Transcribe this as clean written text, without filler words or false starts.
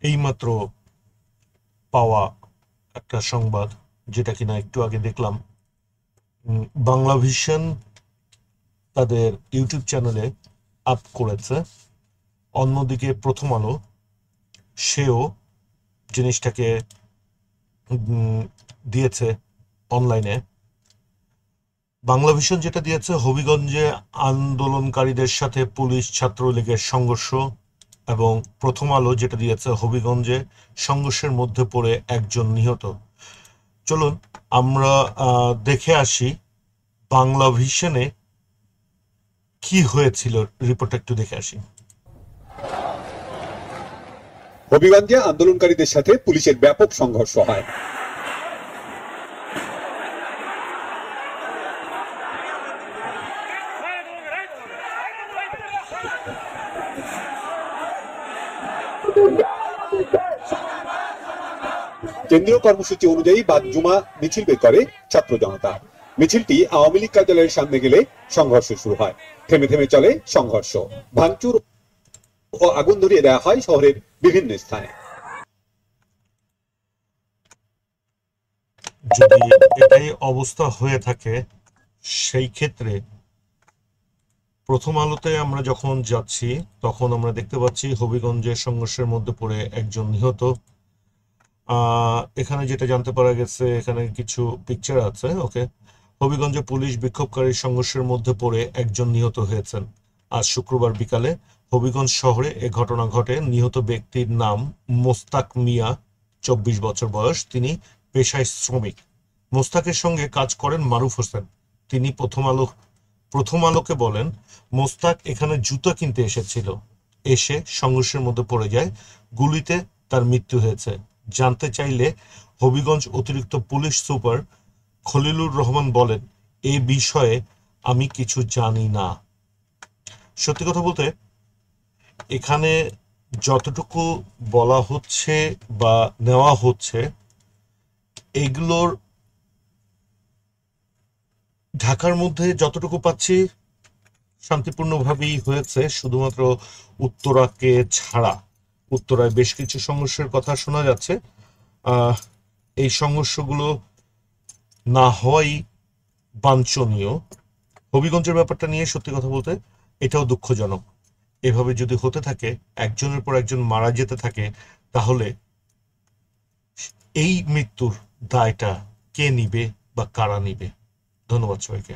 এইমাত্র পাওয়া একটা সংবাদ, যেটা কিনা একটু আগে দেখলাম। বাংলা ভিশন তাদের ইউটিউব চ্যানেলে আপ করেছে। অন্যদিকে প্রথম আলো সেও জিনিসটাকে দিয়েছে অনলাইনে। বাংলা ভিশন যেটা দিয়েছে, হবিগঞ্জে আন্দোলনকারীদের সাথে পুলিশ ছাত্রলীগের সংঘর্ষ, এবং প্রথম আলো যেটা দিয়েছে, হবিগঞ্জে সংঘর্ষের মধ্যে পড়ে একজন নিহত। চলুন আমরা দেখে আসি বাংলা ভিশনে কি হয়েছিল, রিপোর্টটা একটু দেখে আসি। হবিগঞ্জে আন্দোলনকারীদের সাথে পুলিশের ব্যাপক সংঘর্ষ হয়। কেন্দ্রীয় কর্মসূচি অনুযায়ী বাদ জুমা মিছিল বের করে ছাত্র জনতা। মিছিলটি আওয়ামী লীগ কার্যালয়ের সামনে গেলে সংঘর্ষ শুরু হয়। থেমে থেমে চলে সংঘর্ষ, ভাঙচুর ও আগুন ধরিয়ে দেওয়া হয় শহরের বিভিন্ন স্থানে। যদি এটাই অবস্থা হয়ে থাকে, সেই ক্ষেত্রে প্রথম আলোতে আমরা যখন যাচ্ছি তখন আমরা দেখতে পাচ্ছি হবিগঞ্জের সংঘর্ষের মধ্যে পড়ে একজন নিহত। এখানে যেটা জানতে পারা গেছে, এখানে কিছু পিকচার আছে। ওকে, হবিগঞ্জে পুলিশ বিক্ষোভকারীর সংঘর্ষের মধ্যে পড়ে একজন নিহত হয়েছেন। আজ শুক্রবার বিকালে হবিগঞ্জ শহরে এ ঘটনা ঘটে। নিহত ব্যক্তির নাম মোস্তাক মিয়া, 24 বছর বয়স। তিনি পেশায় শ্রমিক। মোস্তাকের সঙ্গে কাজ করেন মারুফ হোসেন। তিনি প্রথম আলোকে বলেন, মোস্তাক এখানে জুতো কিনতে এসেছিল, এসে সংঘর্ষের মধ্যে পড়ে যায়। গুলিতে তার মৃত্যু হয়েছে। জানতে চাইলে হবিগঞ্জ অতিরিক্ত পুলিশ সুপার খলিলুর রহমান বলেন, এ বিষয়ে আমি কিছু জানি না। সত্যি কথা বলতে, এখানে যতটুকু বলা হচ্ছে বা নেওয়া হচ্ছে, এগুলোর ঢাকার মধ্যে যতটুকু পাচ্ছি শান্তিপূর্ণভাবেই হয়েছে, শুধুমাত্র উত্তরাকে ছাড়া। উত্তরায় বেশ কিছু সংঘর্ষের কথা শোনা যাচ্ছে। এই সংঘর্ষগুলো না হওয়াই বাঞ্ছনীয়। হবিগঞ্জের ব্যাপারটা নিয়ে সত্যি কথা বলতে এটাও দুঃখজনক। এভাবে যদি হতে থাকে, একজনের পর একজন মারা যেতে থাকে, তাহলে এই মৃত্যুর দায়টা কে নিবে বা কারা নিবে? ধন্যবাদ সবাইকে।